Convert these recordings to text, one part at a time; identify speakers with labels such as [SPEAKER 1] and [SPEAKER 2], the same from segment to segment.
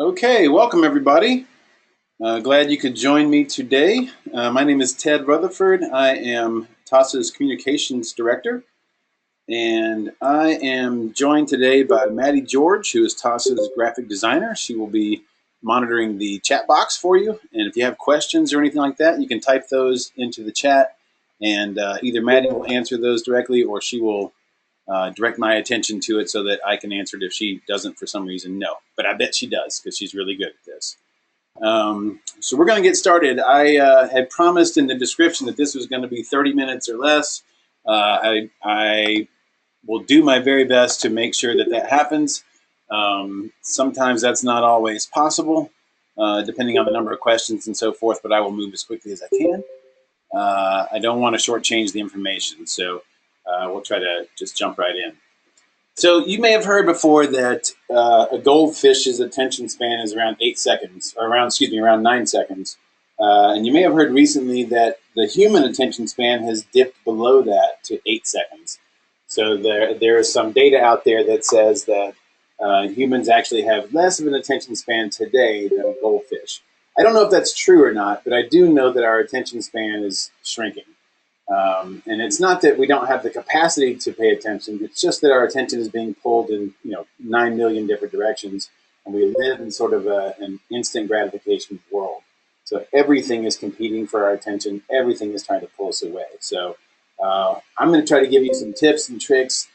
[SPEAKER 1] Okay, welcome everybody. Glad you could join me today. My name is Ted Rutherford. I am TAASA's Communications Director, and I am joined today by Maddie George, who is TAASA's graphic designer. She will be monitoring the chat box for you, and if you have questions or anything like that, you can type those into the chat, and either Maddie will answer those directly or she will direct my attention to it so that I can answer it if she doesn't for some reason know. But I bet she does because she's really good at this. So we're going to get started. I had promised in the description that this was going to be 30 minutes or less. I will do my very best to make sure that that happens. Sometimes that's not always possible, depending on the number of questions and so forth, but I will move as quickly as I can. I don't want to shortchange the information, so we'll try to just jump right in. So you may have heard before that a goldfish's attention span is around 8 seconds, or around 9 seconds. And you may have heard recently that the human attention span has dipped below that to 8 seconds. So there is some data out there that says that humans actually have less of an attention span today than a goldfish. I don't know if that's true or not, but I do know that our attention span is shrinking. And it's not that we don't have the capacity to pay attention. It's just that our attention is being pulled in 9 million different directions, and we live in sort of an instant gratification world. So everything is competing for our attention. Everything is trying to pull us away. So I'm going to try to give you some tips and tricks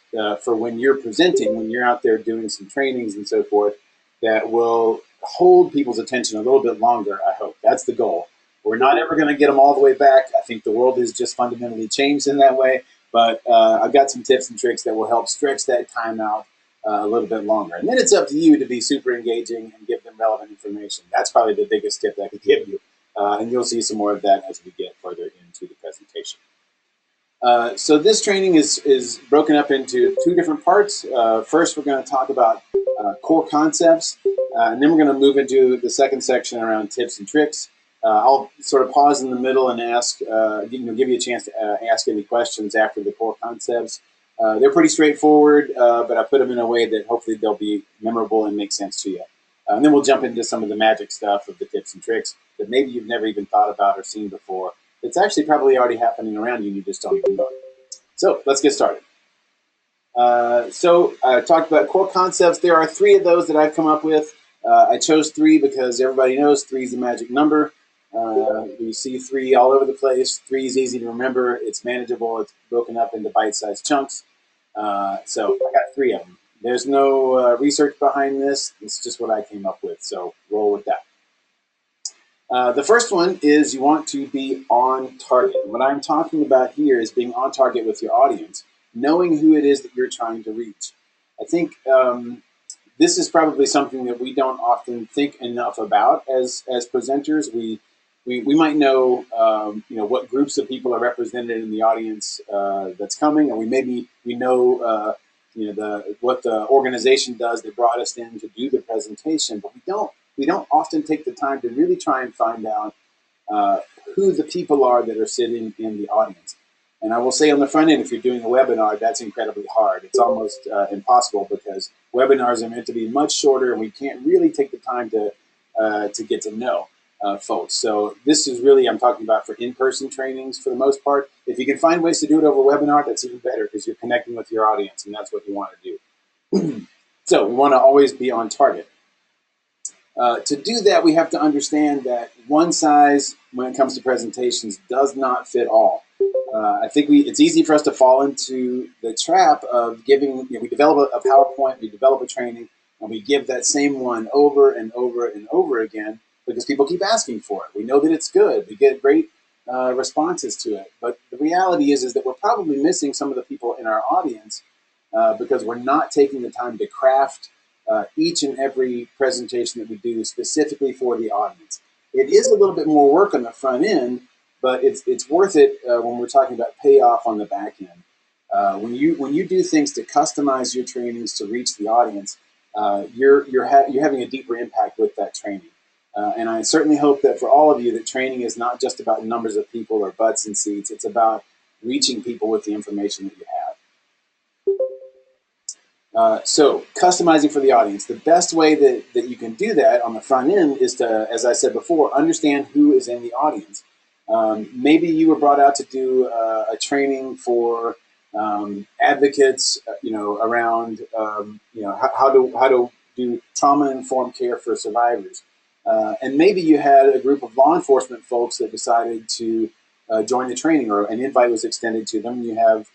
[SPEAKER 1] for when you're presenting, when you're out there doing some trainings and so forth, that will hold people's attention a little bit longer, I hope. That's the goal. We're not ever going to get them all the way back. I think the world has just fundamentally changed in that way. But I've got some tips and tricks that will help stretch that time out a little bit longer. And then it's up to you to be super engaging and give them relevant information. That's probably the biggest tip I could give you. And you'll see some more of that as we get further into the presentation. So this training is broken up into two different parts. First, we're going to talk about core concepts. And then we're going to move into the second section around tips and tricks. I'll sort of pause in the middle and ask, give you a chance to ask any questions after the core concepts. They're pretty straightforward, but I put them in a way that hopefully they'll be memorable and make sense to you. And then we'll jump into some of the magic stuff of the tips and tricks that maybe you've never even thought about or seen before. It's actually probably already happening around you and you just don't even know it. So let's get started. So I talked about core concepts. There are 3 of those that I've come up with. I chose 3 because everybody knows 3 is the magic number. You see 3 all over the place. 3 is easy to remember. It's manageable. It's broken up into bite-sized chunks. So I got 3 of them. There's no research behind this. It's just what I came up with. So roll with that. The first one is you want to be on target. What I'm talking about here is being on target with your audience, knowing who it is that you're trying to reach. I think this is probably something that we don't often think enough about as presenters. We might know what groups of people are represented in the audience that's coming, or we know what the organization does that brought us in to do the presentation, but we don't often take the time to really try and find out who the people are that are sitting in the audience. And I will say on the front end, if you're doing a webinar, that's incredibly hard. It's almost impossible because webinars are meant to be much shorter, and we can't really take the time to get to know folks. So this is really, I'm talking about for in-person trainings for the most part. If you can find ways to do it over webinar, that's even better because you're connecting with your audience, and that's what you want to do. So we want to always be on target. To do that, we have to understand that one size, when it comes to presentations, does not fit all. I think it's easy for us to fall into the trap of giving, we develop a PowerPoint, we develop a training, and we give that same one over and over and over again because people keep asking for it. We know that it's good. We get great responses to it. But the reality is that we're probably missing some of the people in our audience because we're not taking the time to craft each and every presentation that we do specifically for the audience. It is a little bit more work on the front end, but it's worth it when we're talking about payoff on the back end. When you do things to customize your trainings to reach the audience, you're having a deeper impact with that training. And I certainly hope that for all of you, that training is not just about numbers of people or butts and seats. It's about reaching people with the information that you have. So customizing for the audience. The best way that you can do that on the front end is to, as I said before, understand who is in the audience. Maybe you were brought out to do a training for advocates, around, how to do trauma-informed care for survivors. And maybe you had a group of law enforcement folks that decided to join the training, or an invite was extended to them. You have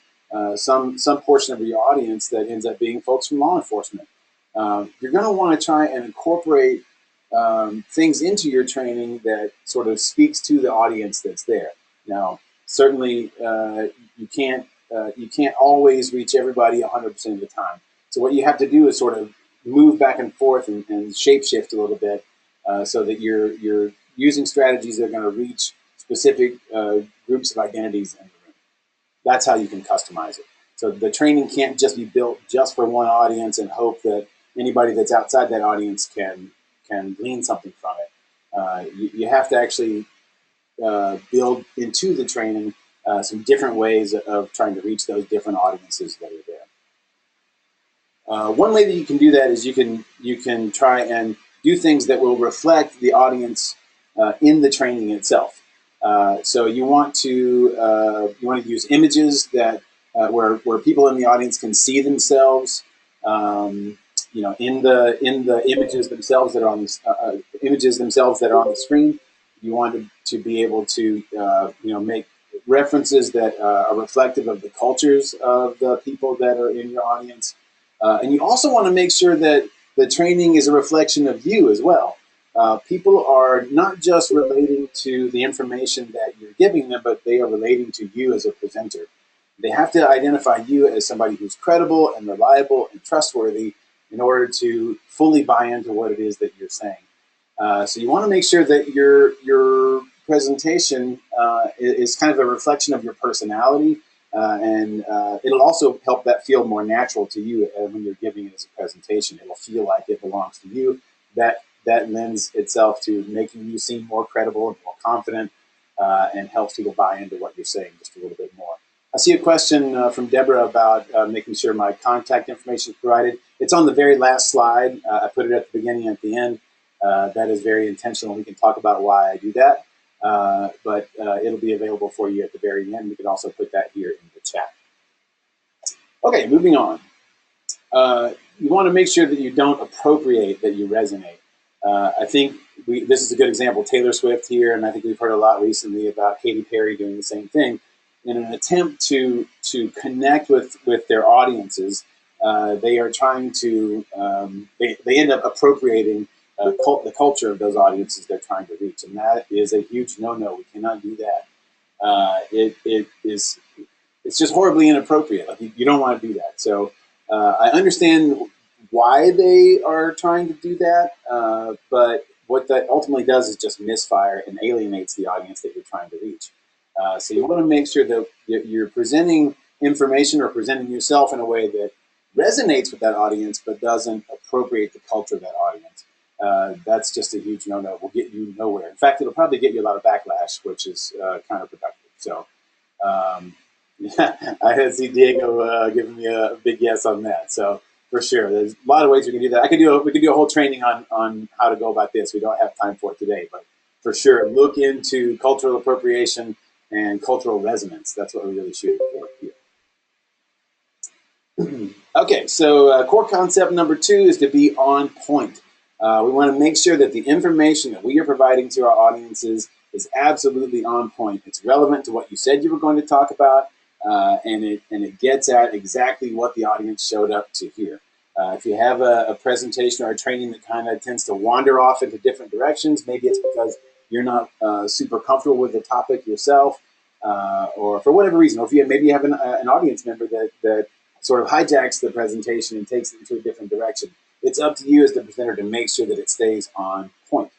[SPEAKER 1] some portion of your audience that ends up being folks from law enforcement. You're going to want to try and incorporate things into your training that sort of speaks to the audience that's there. Now, certainly, you can't always reach everybody 100% of the time. So what you have to do is sort of move back and forth and shape shift a little bit, so that you're using strategies that are going to reach specific groups of identities in the room. That's how you can customize it. So the training can't just be built just for one audience and hope that anybody that's outside that audience can glean something from it. You have to actually build into the training some different ways of trying to reach those different audiences that are there. One way that you can do that is you can try and do things that will reflect the audience in the training itself. So you want to use images that where people in the audience can see themselves, in the images themselves that are on the images themselves that are on the screen. You want to be able to make references that are reflective of the cultures of the people that are in your audience. And you also want to make sure that the training is a reflection of you as well. People are not just relating to the information that you're giving them, but they are relating to you as a presenter. They have to identify you as somebody who's credible and reliable and trustworthy in order to fully buy into what it is that you're saying. So you want to make sure that your presentation is kind of a reflection of your personality, and it'll also help that feel more natural to you when you're giving it as a presentation. It'll feel like it belongs to you. That lends itself to making you seem more credible and more confident, and helps people buy into what you're saying just a little bit more. I see a question from Deborah about making sure my contact information is provided. It's on the very last slide. I put it at the beginning and at the end. That is very intentional. We can talk about why I do that, but it'll be available for you at the very end. We can also put that here in the chat. Okay, moving on. You want to make sure that you don't appropriate, that you resonate. I think this is a good example. Taylor Swift here, and I think we've heard a lot recently about Katy Perry doing the same thing. In an attempt to connect with their audiences, they are trying to, they end up appropriating the culture of those audiences they're trying to reach. And that is a huge no-no. We cannot do that. It's just horribly inappropriate. Like, you don't want to do that. So I understand why they are trying to do that, but what that ultimately does is just misfire and alienates the audience that you're trying to reach. So you want to make sure that you're presenting information or presenting yourself in a way that resonates with that audience, but doesn't appropriate the culture of that audience. That's just a huge no-no. Will get you nowhere. In fact, it'll probably get you a lot of backlash, which is counterproductive. So I see Diego giving me a big yes on that. So for sure, there's a lot of ways we can do that. We could do a whole training on how to go about this. We don't have time for it today, but for sure, look into cultural appropriation and cultural resonance. That's what we're really shooting for here. Okay, so core concept number 2 is to be on point. We want to make sure that the information that we are providing to our audiences is absolutely on point. It's relevant to what you said you were going to talk about, and it gets at exactly what the audience showed up to hear. If you have a presentation or a training that kind of tends to wander off into different directions, maybe it's because you're not super comfortable with the topic yourself, or for whatever reason, or if maybe you have an audience member that sort of hijacks the presentation and takes it into a different direction. It's up to you as the presenter to make sure that it stays on point.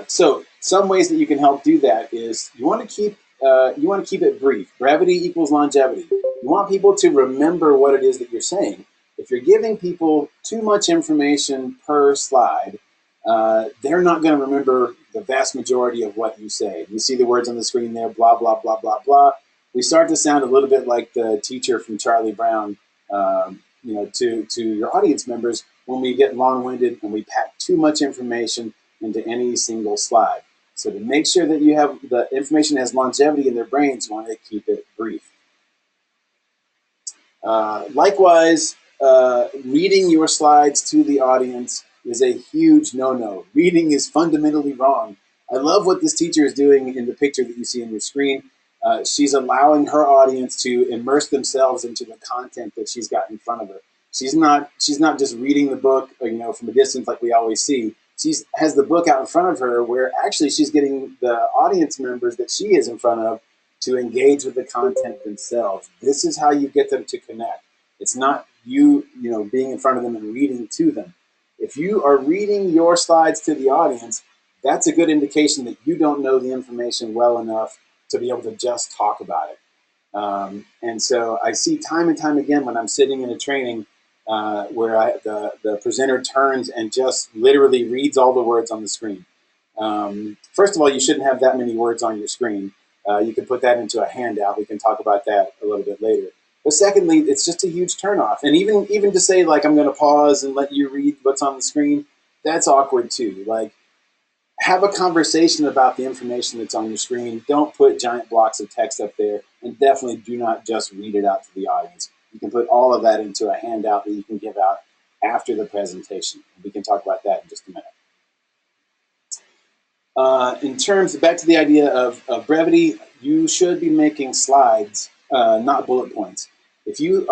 [SPEAKER 1] So some ways that you can help do that is you want to keep it brief. Brevity equals longevity. You want people to remember what it is that you're saying. If you're giving people too much information per slide, they're not going to remember the vast majority of what you say. You see the words on the screen there, blah, blah, blah, blah, blah. We start to sound a little bit like the teacher from Charlie Brown, to your audience members when we get long-winded and we pack too much information into any single slide. So to make sure that you have the information has longevity in their brains, you want to keep it brief. Likewise, reading your slides to the audience is a huge no-no. Reading is fundamentally wrong. I love what this teacher is doing in the picture that you see on your screen. She's allowing her audience to immerse themselves into the content that she's got in front of her. She's not just reading the book, from a distance like we always see. She has the book out in front of her, where actually she's getting the audience members that she is in front of to engage with the content themselves. This is how you get them to connect. It's not you being in front of them and reading to them. If you are reading your slides to the audience, that's a good indication that you don't know the information well enough to be able to just talk about it. And so I see time and time again when I'm sitting in a training where the presenter turns and just literally reads all the words on the screen. First of all, you shouldn't have that many words on your screen. You can put that into a handout. We can talk about that a little bit later. But secondly, it's just a huge turnoff. And even to say, like, I'm going to pause and let you read what's on the screen, that's awkward too. Like, have a conversation about the information that's on your screen. Don't put giant blocks of text up there, and definitely do not just read it out to the audience. You can put all of that into a handout that you can give out after the presentation. We can talk about that in just a minute. In terms, back to the idea of brevity, you should be making slides, not bullet points. If you're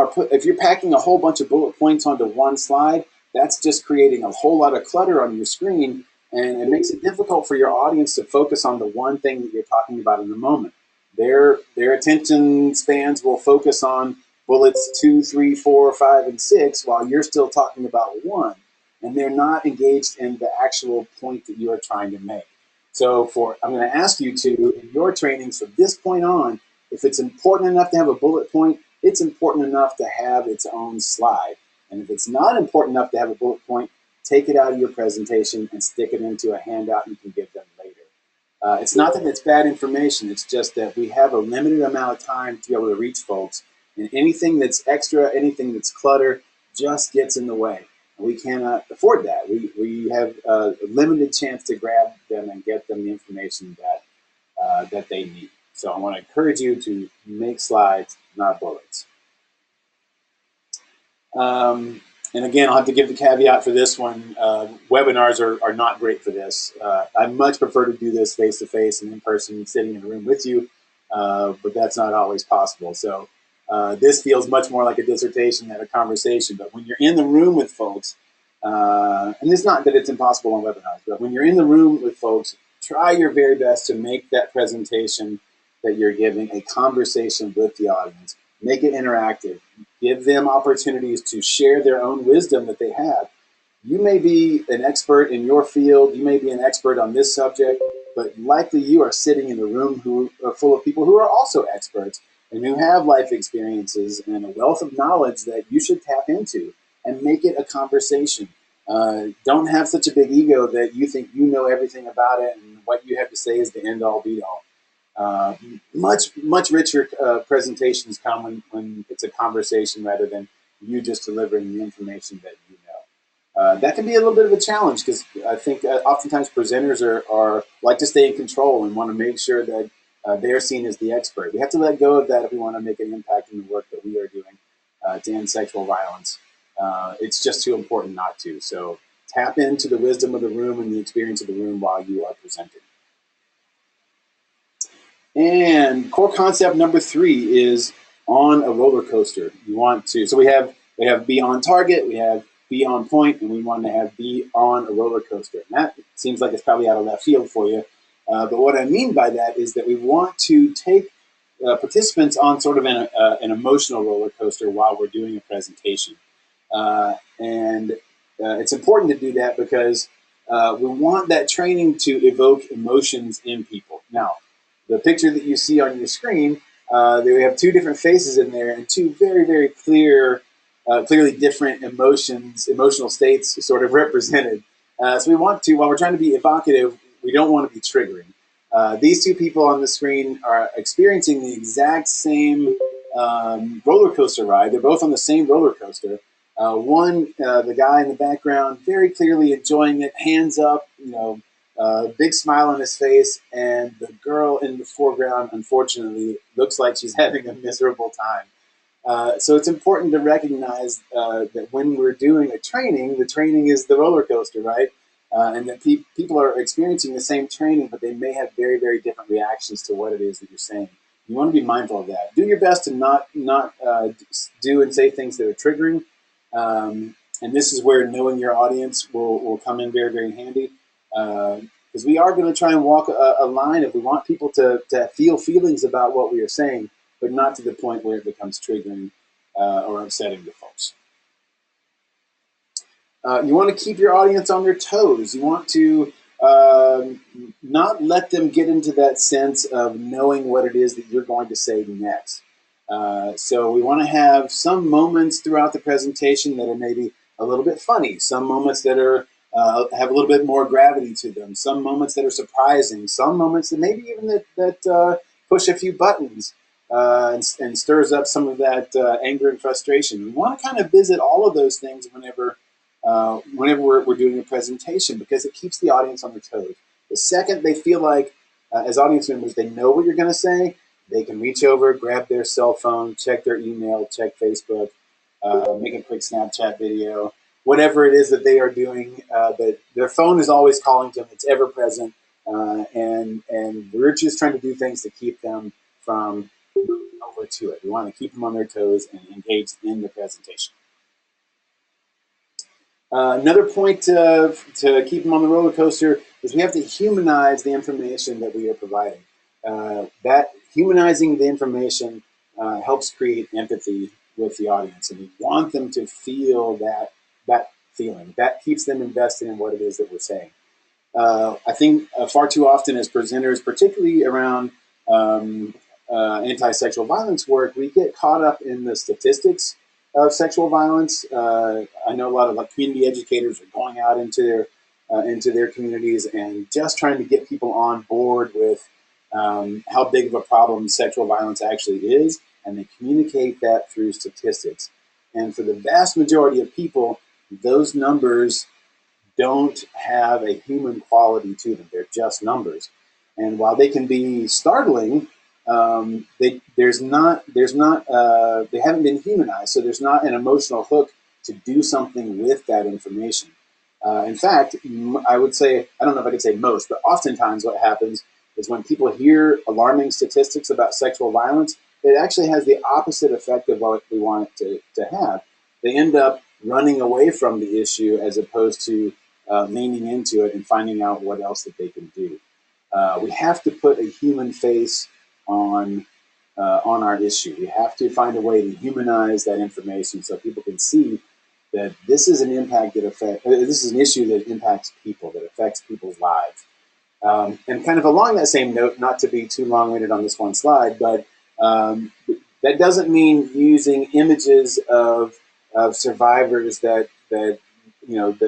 [SPEAKER 1] packing a whole bunch of bullet points onto one slide, that's just creating a whole lot of clutter on your screen, and it makes it difficult for your audience to focus on the one thing that you're talking about in the moment. Their attention spans will focus on bullets 2, 3, 4, 5, and 6, while you're still talking about one, and they're not engaged in the actual point that you are trying to make. So I'm going to ask you to, in your trainings from this point on, if it's important enough to have a bullet point, it's important enough to have its own slide. And if it's not important enough to have a bullet point, take it out of your presentation and stick it into a handout you can give them later. It's not that it's bad information, it's just that we have a limited amount of time to be able to reach folks. And anything that's extra, anything that's clutter, just gets in the way. We cannot afford that. We have a limited chance to grab them and get them the information that they need. So I want to encourage you to make slides, not bullets. And again, I'll have to give the caveat for this one. Webinars are not great for this. I much prefer to do this face-to-face and in person, sitting in a room with you, but that's not always possible. So this feels much more like a dissertation than a conversation. But when you're in the room with folks, and it's not that it's impossible on webinars, but when you're in the room with folks, try your very best to make that presentation that you're giving a conversation with the audience. Make it interactive. Give them opportunities to share their own wisdom that they have. You may be an expert in your field. You may be an expert on this subject, but likely you are sitting in a room who are full of people who are also experts and who have life experiences and a wealth of knowledge that you should tap into and make it a conversation. Don't have such a big ego that you think you know everything about it and what you have to say is the end-all, be-all. Much richer presentations come when it's a conversation rather than you just delivering the information that you know. That can be a little bit of a challenge because I think oftentimes presenters are like to stay in control and want to make sure that they're seen as the expert. We have to let go of that if we want to make an impact in the work that we are doing to end sexual violence. It's just too important not to. So tap into the wisdom of the room and the experience of the room while you are presenting. And core concept number 3 is on a roller coaster. You want to, so we have be on target, we have be on point, and we want to have be on a roller coaster. And that seems like it's probably out of left field for you. But what I mean by that is that we want to take participants on sort of an emotional roller coaster while we're doing a presentation. And it's important to do that because we want that training to evoke emotions in people. Now, the picture that you see on your screen, we have 2 different faces in there and 2 very, very clearly different emotional states sort of represented. So we want to, while we're trying to be evocative, we don't want to be triggering. These 2 people on the screen are experiencing the exact same roller coaster ride. They're both on the same roller coaster, The guy in the background, very clearly enjoying it, hands up, big smile on his face, and the girl in the foreground, unfortunately, looks like she's having a miserable time. So it's important to recognize that when we're doing a training, the training is the roller coaster, right? And that people are experiencing the same training, but they may have very, very different reactions to what it is that you're saying. You want to be mindful of that. Do your best to not do and say things that are triggering. And this is where knowing your audience will come in very, very handy. Because we are going to try and walk a line if we want people to feel feelings about what we are saying, but not to the point where it becomes triggering or upsetting to folks. You want to keep your audience on their toes. You want to not let them get into that sense of knowing what it is that you're going to say next. So we want to have some moments throughout the presentation that are maybe a little bit funny, some moments that are have a little bit more gravity to them, some moments that are surprising, some moments that maybe even that push a few buttons and stirs up some of that anger and frustration. We want to kind of visit all of those things whenever we're doing a presentation, because it keeps the audience on their toes. The second they feel like, as audience members, they know what you're going to say, they can reach over, grab their cell phone, check their email, check Facebook, make a quick Snapchat video, whatever it is that they are doing. That their phone is always calling to them; it's ever present, and we're just trying to do things to keep them from moving over to it. We want to keep them on their toes and engaged in the presentation. Another point to keep them on the roller coaster is we have to humanize the information that we are providing. That humanizing the information helps create empathy with the audience, and we want them to feel that feeling. That keeps them invested in what it is that we're saying. I think far too often as presenters, particularly around anti-sexual violence work, we get caught up in the statistics of sexual violence. I know a lot of community educators are going out into their communities and just trying to get people on board with how big of a problem sexual violence actually is, and they communicate that through statistics. And for the vast majority of people, those numbers don't have a human quality to them. They're just numbers. And while they can be startling, they haven't been humanized. So there's not an emotional hook to do something with that information. In fact, I would say, I don't know if I could say most, but oftentimes what happens is when people hear alarming statistics about sexual violence, it actually has the opposite effect of what we want it to have. They end up running away from the issue as opposed to leaning into it and finding out what else that they can do. We have to put a human face on our issue. We have to find a way to humanize that information so people can see that this is an impact this is an issue that impacts people, that affects people's lives. And kind of along that same note, not to be too long-winded on this one slide, but that doesn't mean using images of survivors that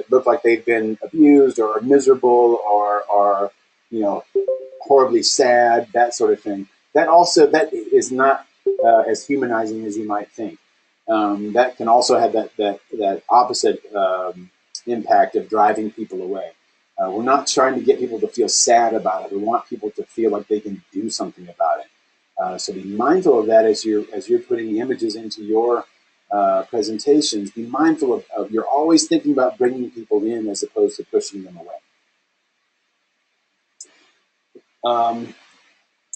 [SPEAKER 1] look like they've been abused or are miserable or are horribly sad, that sort of thing. That is not as humanizing as you might think. That can also have that opposite impact of driving people away. We're not trying to get people to feel sad about it. We want people to feel like they can do something about it. So be mindful of that as you're putting images into your presentations. Be mindful of you're always thinking about bringing people in as opposed to pushing them away.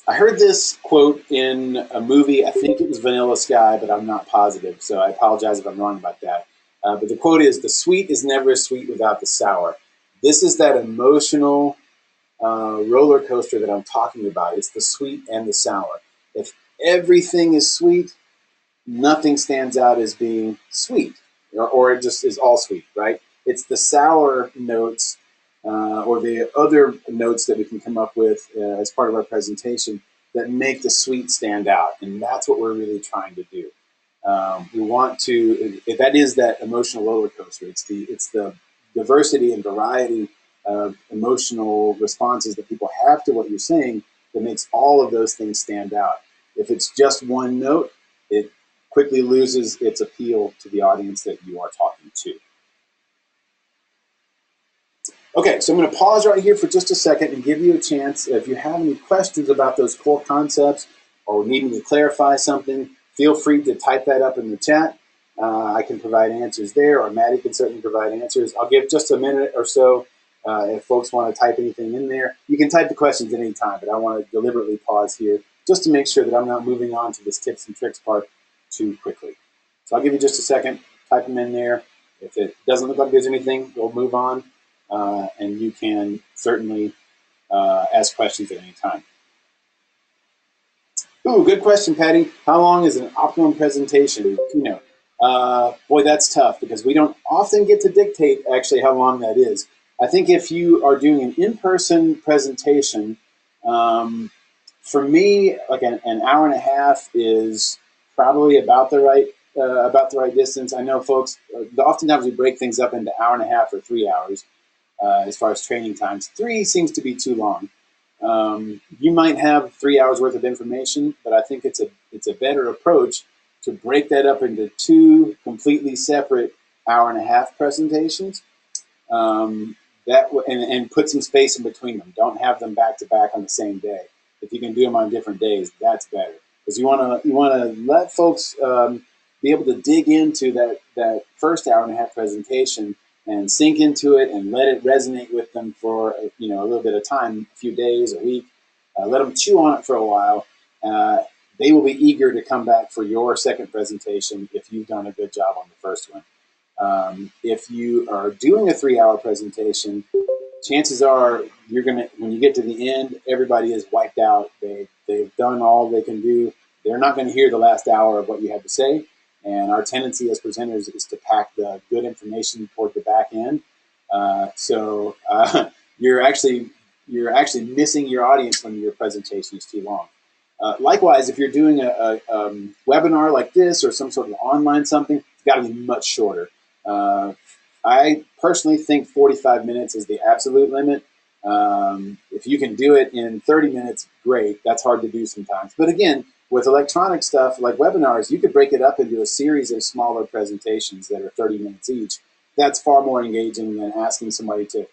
[SPEAKER 1] I heard this quote in a movie. I think it was Vanilla Sky, but I'm not positive, so I apologize if I'm wrong about that. But the quote is, "The sweet is never sweet without the sour." This is that emotional roller coaster that I'm talking about. It's the sweet and the sour. If everything is sweet, nothing stands out as being sweet, or it just is all sweet, right? It's the sour notes or the other notes that we can come up with as part of our presentation that make the sweet stand out, and that's what we're really trying to do. We want to, if that is that emotional roller coaster. It's the diversity and variety of emotional responses that people have to what you're saying that makes all of those things stand out. If it's just one note, it quickly loses its appeal to the audience that you are talking to. Okay, so I'm going to pause right here for just a second and give you a chance. If you have any questions about those core concepts or need me to clarify something, feel free to type that up in the chat. I can provide answers there, or Maddie can certainly provide answers. I'll give just a minute or so if folks want to type anything in there. You can type the questions at any time, but I want to deliberately pause here just to make sure that I'm not moving on to this tips and tricks part too quickly. So I'll give you just a second, type them in there. If it doesn't look like there's anything, we'll move on. And you can certainly ask questions at any time. Ooh, good question, Patty. How long is an optimum presentation? Keynote. Boy, that's tough because we don't often get to dictate actually how long that is. I think if you are doing an in-person presentation, for me, like an hour and a half is probably about the right distance. I know folks. Oftentimes we break things up into hour and a half or 3 hours. As far as training times, 3 seems to be too long. You might have 3 hours worth of information, but I think it's a better approach to break that up into 2 completely separate hour and a half presentations. And put some space in between them. Don't have them back to back on the same day. If you can do them on different days, that's better because you want to let folks be able to dig into that first hour and a half presentation and sink into it and let it resonate with them for a little bit of time, a few days, a week. Let them chew on it for a while. They will be eager to come back for your second presentation if you've done a good job on the first one. If you are doing a 3-hour presentation, chances are when you get to the end, everybody is wiped out. They've done all they can do. They're not going to hear the last hour of what you had to say. And our tendency as presenters is to pack the good information toward the back end. So you're actually missing your audience when your presentation is too long. Likewise, if you're doing a webinar like this or some sort of online something, it's got to be much shorter. I personally think 45 minutes is the absolute limit. If you can do it in 30 minutes, great. That's hard to do sometimes. But again, with electronic stuff like webinars, you could break it up into a series of smaller presentations that are 30 minutes each. That's far more engaging than asking somebody to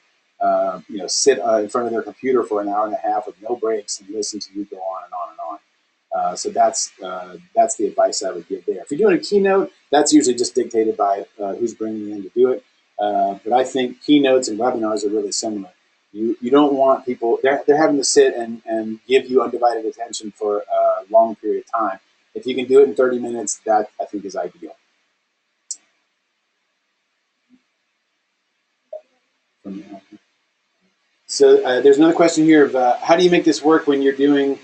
[SPEAKER 1] sit in front of their computer for an hour and a half with no breaks and listen to you go on and on and on. So that's the advice I would give there. If you're doing a keynote, that's usually just dictated by who's bringing you in to do it. But I think keynotes and webinars are really similar. You don't want people, they're having to sit and give you undivided attention for a long period of time. If you can do it in 30 minutes, that I think is ideal. So there's another question here of how do you make this work when you're doing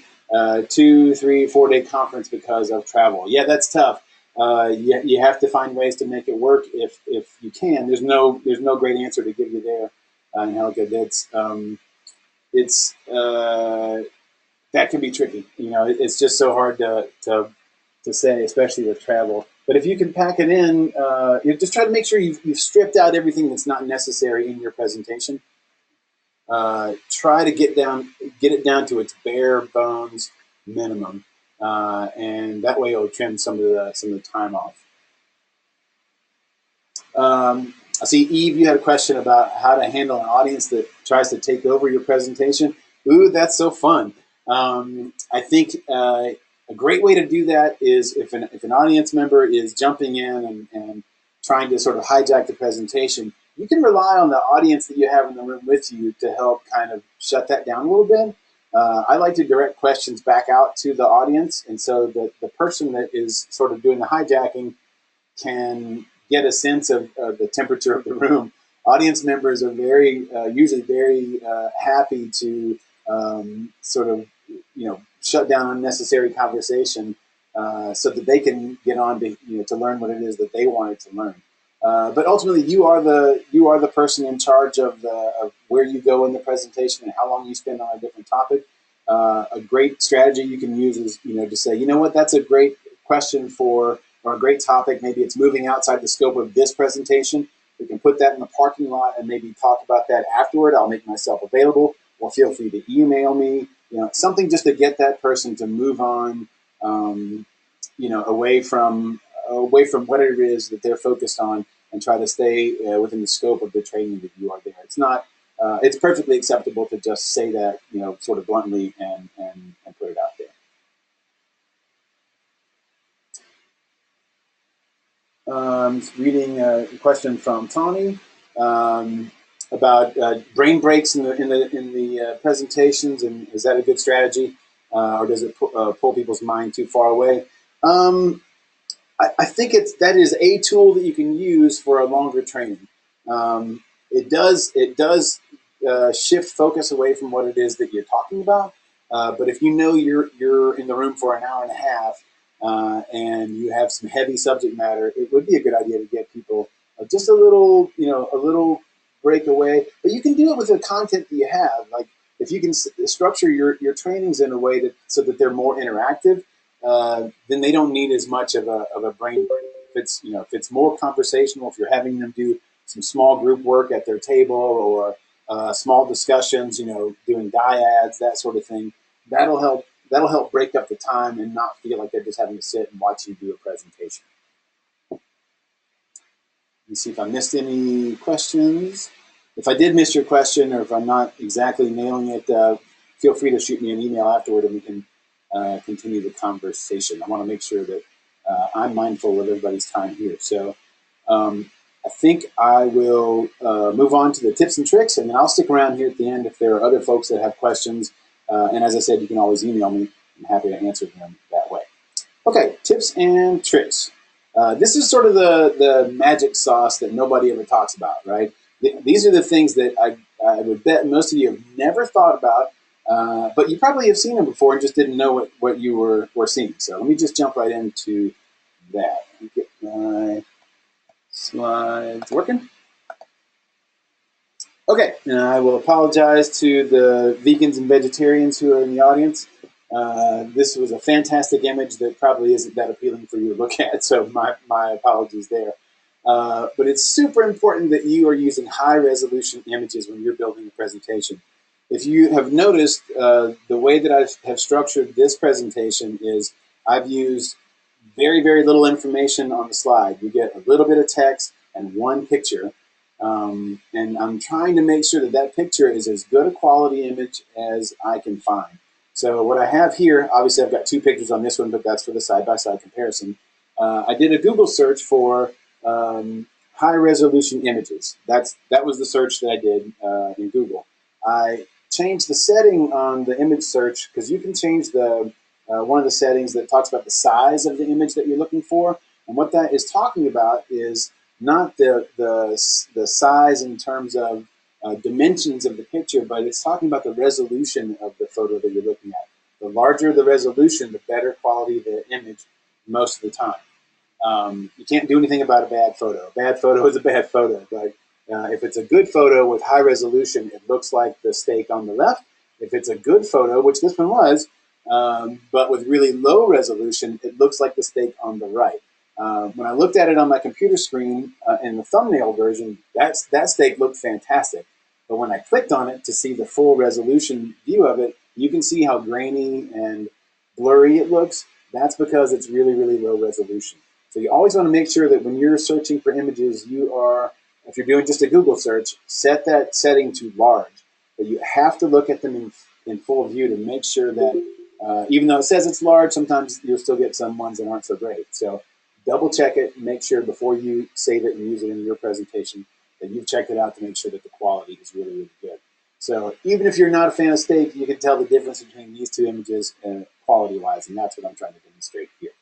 [SPEAKER 1] 2, 3, 4 day conference because of travel? Yeah, that's tough. You have to find ways to make it work if you can. There's no great answer to give you there on how good that can be tricky. It's just so hard to say, especially with travel. But if you can pack it in, just try to make sure you've stripped out everything that's not necessary in your presentation. Try to get it down to its bare bones minimum, and that way it'll trim some of the time off. I see, Eve, you had a question about how to handle an audience that tries to take over your presentation. Ooh, that's so fun. I think a great way to do that is if an audience member is jumping in and trying to sort of hijack the presentation, you can rely on the audience that you have in the room with you to help kind of shut that down a little bit. I like to direct questions back out to the audience, and so the person that is sort of doing the hijacking can get a sense of the temperature of the room. Audience members are usually very happy to sort of shut down unnecessary conversation so that they can get on to learn what it is that they wanted to learn. But ultimately, you are the person in charge of where you go in the presentation and how long you spend on a different topic. A great strategy you can use is to say, you know what, that's a great question or a great topic. Maybe it's moving outside the scope of this presentation. We can put that in the parking lot and maybe talk about that afterward. I'll make myself available, or feel free to email me. Something just to get that person to move on, away from away from whatever it is that they're focused on and try to stay within the scope of the training that you are there. It's not. It's perfectly acceptable to just say that, sort of bluntly and put it out there. Reading a question from Tawny about brain breaks in the presentations, and is that a good strategy, or does it pull people's mind too far away? I think that is a tool that you can use for a longer training. It does shift focus away from what it is that you're talking about. But if you know you're in the room for an hour and a half and you have some heavy subject matter, it would be a good idea to get people just a little break away. But you can do it with the content that you have. Like if you can structure your trainings in a way so that they're more interactive, then they don't need as much of a brain break. If it's more conversational, if you're having them do some small group work at their table or small discussions, doing dyads, that sort of thing, that'll help. That'll help break up the time and not feel like they're just having to sit and watch you do a presentation. Let me see if I missed any questions. If I did miss your question, or if I'm not exactly nailing it, feel free to shoot me an email afterward, and we can continue the conversation. I want to make sure that I'm mindful of everybody's time here. So I think I will move on to the tips and tricks, and then I'll stick around here at the end if there are other folks that have questions. And as I said, you can always email me. I'm happy to answer them that way. Okay, tips and tricks. This is sort of the magic sauce that nobody ever talks about, right? These are the things that I would bet most of you have never thought about, but you probably have seen them before and just didn't know what you were seeing. So let me just jump right into that. Let me get my slides working. Okay, and I will apologize to the vegans and vegetarians who are in the audience. This was a fantastic image that probably isn't that appealing for you to look at, so my apologies there. But it's super important that you are using high-resolution images when you're building a presentation. If you have noticed, the way that I have structured this presentation is I've used very, very little information on the slide. You get a little bit of text and one picture. And I'm trying to make sure that picture is as good a quality image as I can find. So what I have here, obviously I've got two pictures on this one, but that's for the side-by-side comparison. I did a Google search for high-resolution images. That was the search that I did in Google. I changed the setting on the image search because you can change one of the settings that talks about the size of the image that you're looking for. And what that is talking about is not the size in terms of dimensions of the picture, but it's talking about the resolution of the photo that you're looking at. The larger the resolution, the better quality the image most of the time. You can't do anything about a bad photo. A bad photo is a bad photo, but if it's a good photo with high resolution, it looks like the steak on the left. If it's a good photo, which this one was, but with really low resolution, it looks like the steak on the right. When I looked at it on my computer screen in the thumbnail version, that steak looked fantastic. But when I clicked on it to see the full resolution view of it, you can see how grainy and blurry it looks. That's because it's really, really low resolution. So you always want to make sure that when you're searching for images, if you're doing just a Google search, set that setting to large. But you have to look at them in full view to make sure that even though it says it's large, sometimes you'll still get some ones that aren't so great. So double check it and make sure before you save it and use it in your presentation that you've checked it out to make sure that the quality is really, really good. So even if you're not a fan of steak, you can tell the difference between these two images quality-wise, and that's what I'm trying to demonstrate here.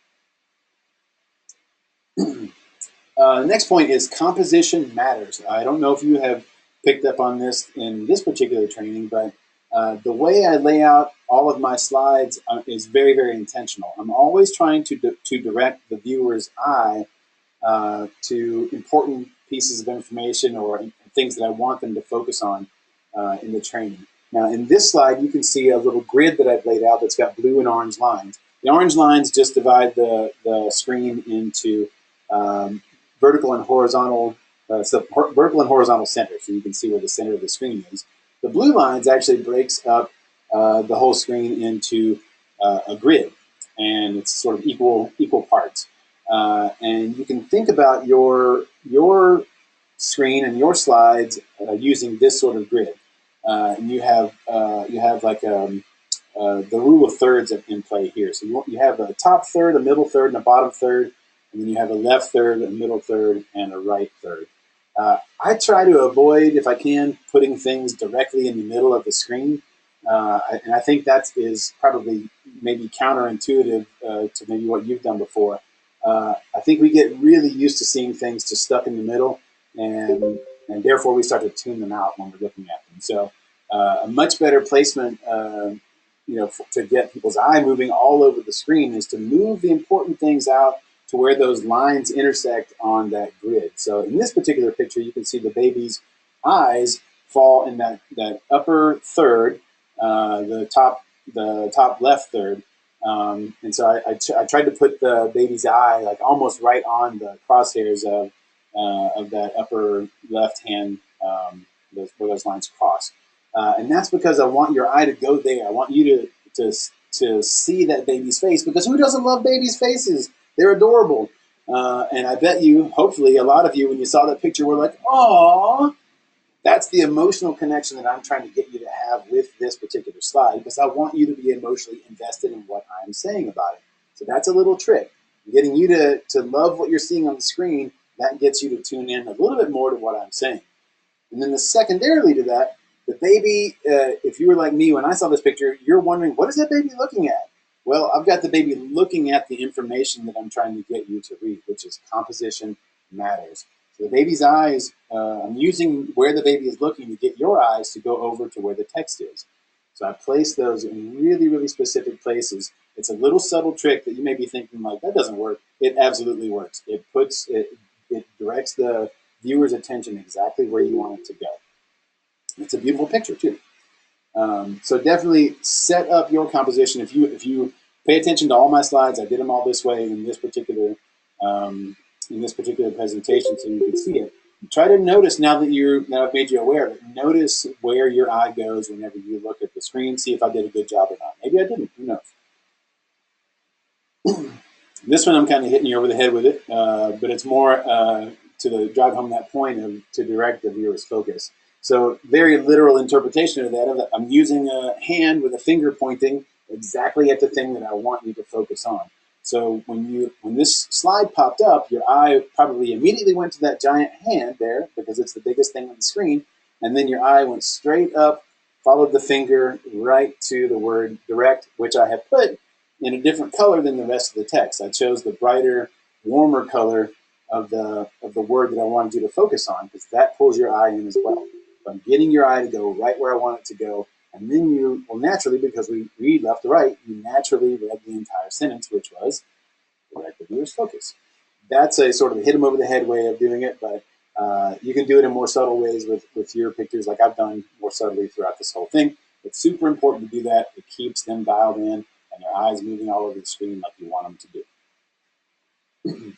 [SPEAKER 1] The next point is composition matters. I don't know if you have picked up on this in this particular training, but the way I lay out all of my slides is very, very intentional. I'm always trying to direct the viewer's eye to important pieces of information or things that I want them to focus on in the training. Now, in this slide, you can see a little grid that I've laid out that's got blue and orange lines. The orange lines just divide the screen into vertical and horizontal center, so you can see where the center of the screen is. The blue lines actually breaks up the whole screen into a grid, and it's sort of equal parts. And you can think about your screen and your slides using this sort of grid. And you have like the rule of thirds in play here. So you have a top third, a middle third, and a bottom third, and then you have a left third, a middle third, and a right third. I try to avoid, if I can, putting things directly in the middle of the screen. And I think that is probably maybe counterintuitive to maybe what you've done before. I think we get really used to seeing things just stuck in the middle, and therefore we start to tune them out when we're looking at them. So a much better placement, to get people's eye moving all over the screen is to move the important things out to where those lines intersect on that grid. So in this particular picture, you can see the baby's eyes fall in that upper third, the top left third. And so I tried to put the baby's eye like almost right on the crosshairs of that upper left hand, where those lines cross. And that's because I want your eye to go there. I want you to see that baby's face, because who doesn't love babies' faces? They're adorable. And I bet you, hopefully, a lot of you, when you saw that picture, were like, "Aw." That's the emotional connection that I'm trying to get you to have with this particular slide, because I want you to be emotionally invested in what I'm saying about it. So that's a little trick. Getting you to love what you're seeing on the screen, that gets you to tune in a little bit more to what I'm saying. And then secondarily to that, the baby, if you were like me when I saw this picture, you're wondering, what is that baby looking at? Well, I've got the baby looking at the information that I'm trying to get you to read, which is composition matters. So the baby's eyes, I'm using where the baby is looking to get your eyes to go over to where the text is. So I place those in really, really specific places. It's a little subtle trick that you may be thinking like, that doesn't work. It absolutely works. It directs the viewer's attention exactly where you want it to go. It's a beautiful picture too. So definitely set up your composition. If you pay attention to all my slides, I did them all this way in this particular presentation, so you can see it. Try to notice now that I've made you aware of it. Notice where your eye goes whenever you look at the screen. See if I did a good job or not. Maybe I didn't. Who knows? This one I'm kind of hitting you over the head with it, but it's more to drive home that point to direct the viewer's focus. So very literal interpretation of that. I'm using a hand with a finger pointing exactly at the thing that I want you to focus on. So when this slide popped up, your eye probably immediately went to that giant hand there because it's the biggest thing on the screen, and then your eye went straight up, followed the finger right to the word direct, which I have put in a different color than the rest of the text. I chose the brighter, warmer color of the word that I wanted you to focus on, because that pulls your eye in as well. So I'm getting your eye to go right where I want it to go, and then you will naturally, because we read left to right, you naturally read the entire sentence, which was direct the viewer's focus. That's a sort of hit them over the head way of doing it, but you can do it in more subtle ways with your pictures, like I've done more subtly throughout this whole thing. It's super important to do that. It keeps them dialed in and their eyes moving all over the screen like you want them to do.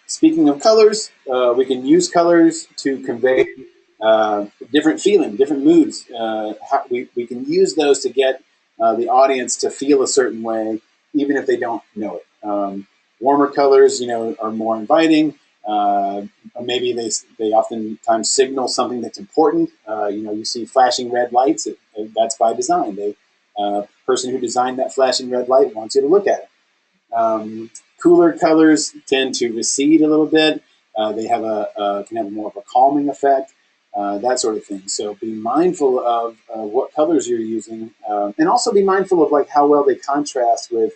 [SPEAKER 1] Speaking of colors, we can use colors to convey different feeling, different moods. We can use those to get the audience to feel a certain way, even if they don't know it. Warmer colors, are more inviting. Maybe they oftentimes signal something that's important. You see flashing red lights. That's by design. The person who designed that flashing red light wants you to look at it. Cooler colors tend to recede a little bit. They can have more of a calming effect, that sort of thing. So be mindful of what colors you're using, and also be mindful of like how well they contrast with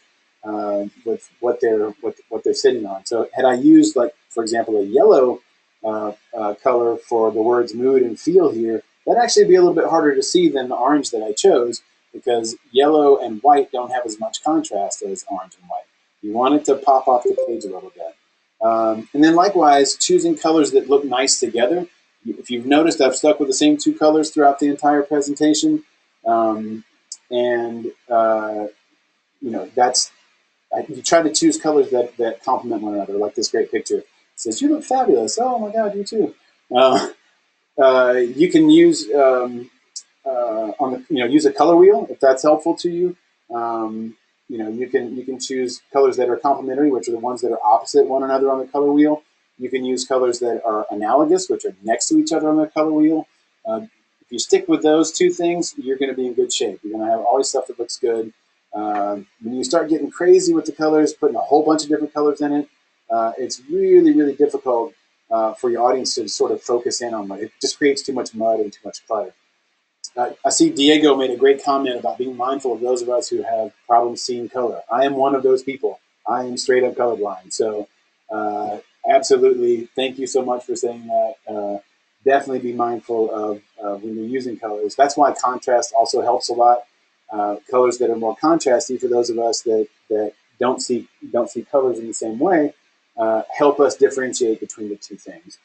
[SPEAKER 1] what they're sitting on. So had I used, like, for example, a yellow color for the words mood and feel here, that'd actually be a little bit harder to see than the orange that I chose, because yellow and white don't have as much contrast as orange and white. You want it to pop off the page a little bit. And then likewise, choosing colors that look nice together. If you've noticed, I've stuck with the same two colors throughout the entire presentation. You try to choose colors that complement one another, like this great picture. It says, "You look fabulous." Oh my God, you too. You can use use a color wheel if that's helpful to you. you can choose colors that are complementary, which are the ones that are opposite one another on the color wheel. You can use colors that are analogous, which are next to each other on the color wheel. If you stick with those two things, you're going to be in good shape. You're going to have always stuff that looks good. When you start getting crazy with the colors, putting a whole bunch of different colors in it, it's really, really difficult for your audience to sort of focus in on it. It just creates too much mud and too much clutter. I see Diego made a great comment about being mindful of those of us who have problems seeing color. I am one of those people. I am straight up colorblind. So absolutely, thank you so much for saying that. Definitely be mindful of when you're using colors. That's why contrast also helps a lot. Colors that are more contrasty for those of us that don't see colors in the same way help us differentiate between the two things.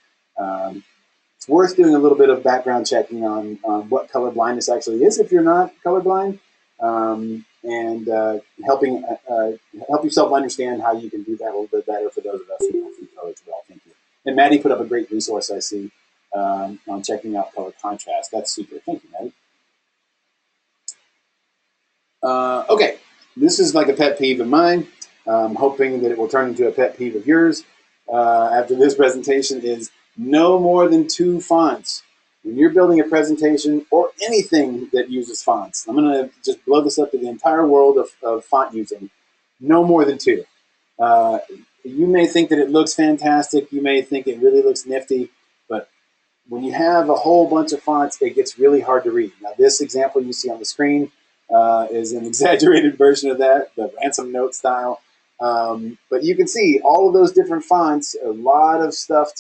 [SPEAKER 1] It's worth doing a little bit of background checking on what color blindness actually is if you're not colorblind, and help yourself understand how you can do that a little bit better for those of us who don't see colors well. Thank you. And Maddie put up a great resource I see on checking out color contrast. That's super. Thank you, Maddie. Okay, this is like a pet peeve of mine. I'm hoping that it will turn into a pet peeve of yours after this presentation is no more than 2 fonts. When you're building a presentation or anything that uses fonts, I'm going to just blow this up to the entire world of font using. No more than 2. Uh, you may think that it looks fantastic. You may think it really looks nifty, but when you have a whole bunch of fonts, it gets really hard to read. Now, this example you see on the screen is an exaggerated version of that, the ransom note style. But you can see all of those different fonts, a lot of stuff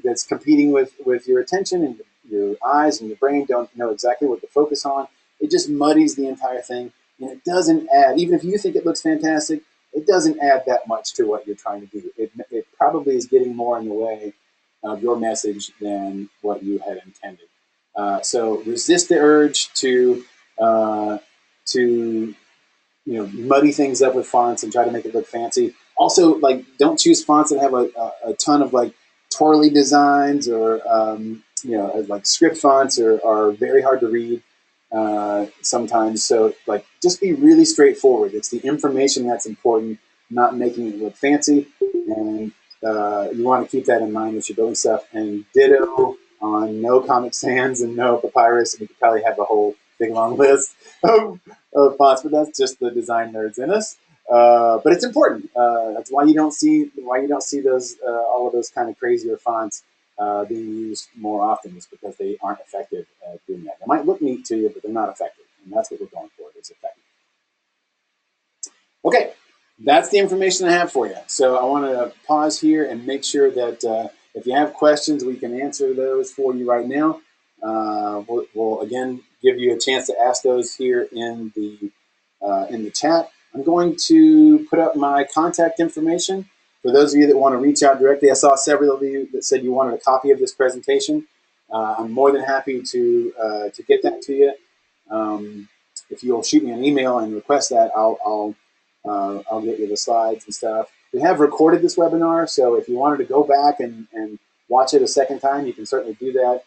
[SPEAKER 1] that's competing with your attention, and your eyes and your brain don't know exactly what to focus on. It just muddies the entire thing, and it doesn't add, even if you think it looks fantastic, it doesn't add that much to what you're trying to do. It probably is getting more in the way of your message than what you had intended. So resist the urge to muddy things up with fonts and try to make it look fancy. Also, like, don't choose fonts that have a ton of like twirly designs or like script fonts are very hard to read sometimes. So like, just be really straightforward. It's the information that's important, not making it look fancy. And you want to keep that in mind as you're building stuff. And ditto on no Comic Sans and no Papyrus. And we could probably have a whole big long list of fonts, but that's just the design nerds in us. But it's important. That's why you don't see those all of those kind of crazier fonts being used more often, is because they aren't effective at doing that. They might look neat to you, but they're not effective, and that's what we're going for. Is effective. Okay, that's the information I have for you. So I want to pause here and make sure that if you have questions, we can answer those for you right now. We'll again give you a chance to ask those here in the chat. I'm going to put up my contact information for those of you that want to reach out directly. I saw several of you that said you wanted a copy of this presentation. I'm more than happy to get that to you. If you'll shoot me an email and request that, I'll get you the slides and stuff. We have recorded this webinar, so if you wanted to go back and watch it a second time, you can certainly do that.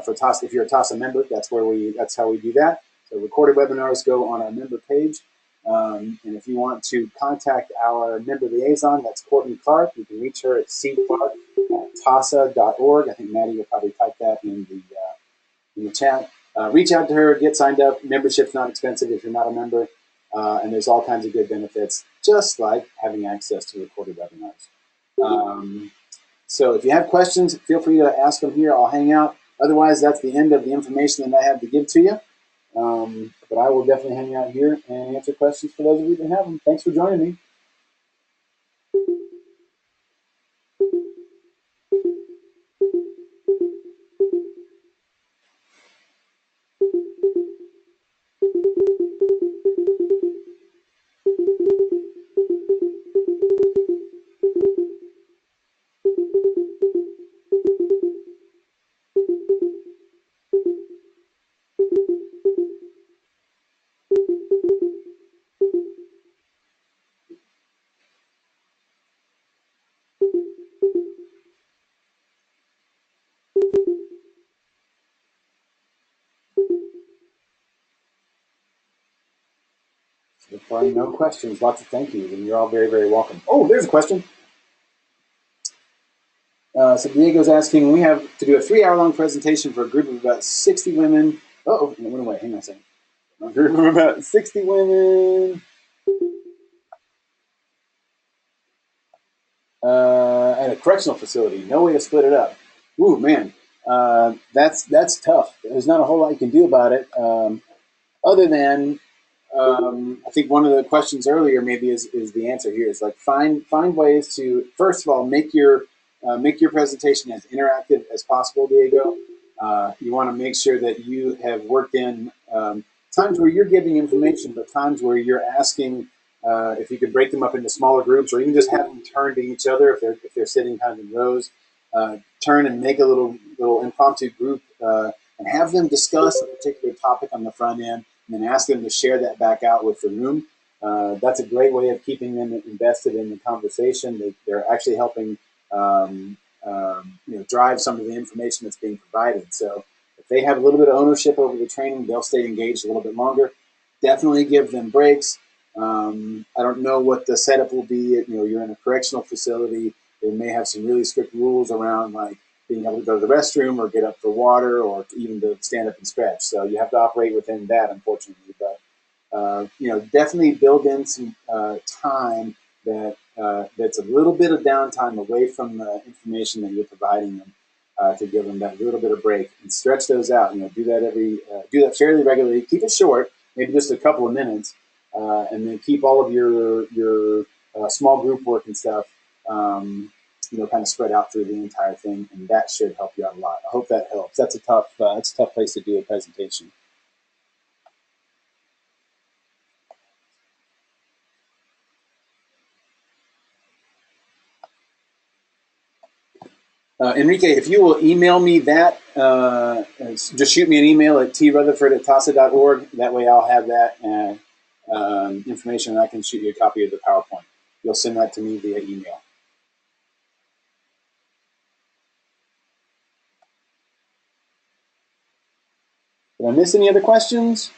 [SPEAKER 1] For TAASA, if you're a TAASA member, that's how we do that. So recorded webinars go on our member page. And if you want to contact our member liaison, that's Courtney Clark. You can reach her at cclark@taasa.org. I think Maddie will probably type that in the chat. Reach out to her, get signed up. Membership's not expensive if you're not a member. And there's all kinds of good benefits, just like having access to recorded webinars. So if you have questions, feel free to ask them here. I'll hang out. Otherwise, that's the end of the information that I have to give to you. But I will definitely hang out here and answer questions for those of you that have them. Thanks for joining me. If there are no questions, lots of thank yous, and you're all very, very welcome. Oh, there's a question. So Diego's asking, we have to do a 3-hour-long presentation for a group of about 60 women. Oh, it went away. Hang on a second. A group of about 60 women at a correctional facility. No way to split it up. Ooh, man, that's tough. There's not a whole lot you can do about it, other than I think one of the questions earlier maybe is the answer here. Is like find ways to first of all make your presentation as interactive as possible, Diego. You want to make sure that you have worked in times where you're giving information, but times where you're asking if you could break them up into smaller groups, or even just have them turn to each other if they're sitting kind of in rows. Turn and make a little impromptu group and have them discuss a particular topic on the front end, and then ask them to share that back out with the room. That's a great way of keeping them invested in the conversation. They're actually helping drive some of the information that's being provided. So if they have a little bit of ownership over the training, they'll stay engaged a little bit longer. Definitely give them breaks. I don't know what the setup will be. You're in a correctional facility. They may have some really strict rules around like being able to go to the restroom or get up for water or even to stand up and stretch. So you have to operate within that, unfortunately. But definitely build in some time that's a little bit of downtime away from the information that you're providing them to give them that little bit of break and stretch those out. Do that do that fairly regularly. Keep it short, maybe just a couple of minutes, and then keep all of your small group work and stuff. Kind of spread out through the entire thing, and that should help you out a lot. I hope that helps. That's a tough place to do a presentation. Enrique, if you will email me that, just shoot me an email at trutherford@taasa.org. That way I'll have that information and I can shoot you a copy of the PowerPoint. You'll send that to me via email. Did I miss any other questions?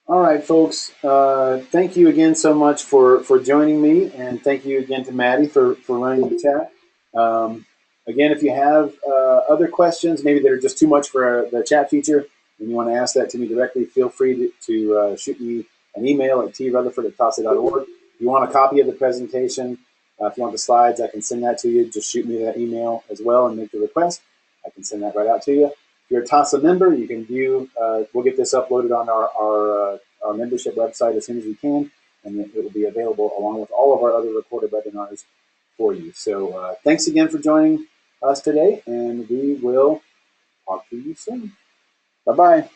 [SPEAKER 1] All right, folks. Thank you again so much for joining me, and thank you again to Maddie for running the chat. Again, if you have other questions, maybe that are just too much for the chat feature, and you want to ask that to me directly, feel free to shoot me an email at trutherford@taasa.org. If you want a copy of the presentation, if you want the slides, I can send that to you. Just shoot me that email as well and make the request. I can send that right out to you. If you're a TAASA member, you can view. We'll get this uploaded on our membership website as soon as we can, and it will be available along with all of our other recorded webinars for you. So thanks again for joining us today, and we will talk to you soon. Bye-bye.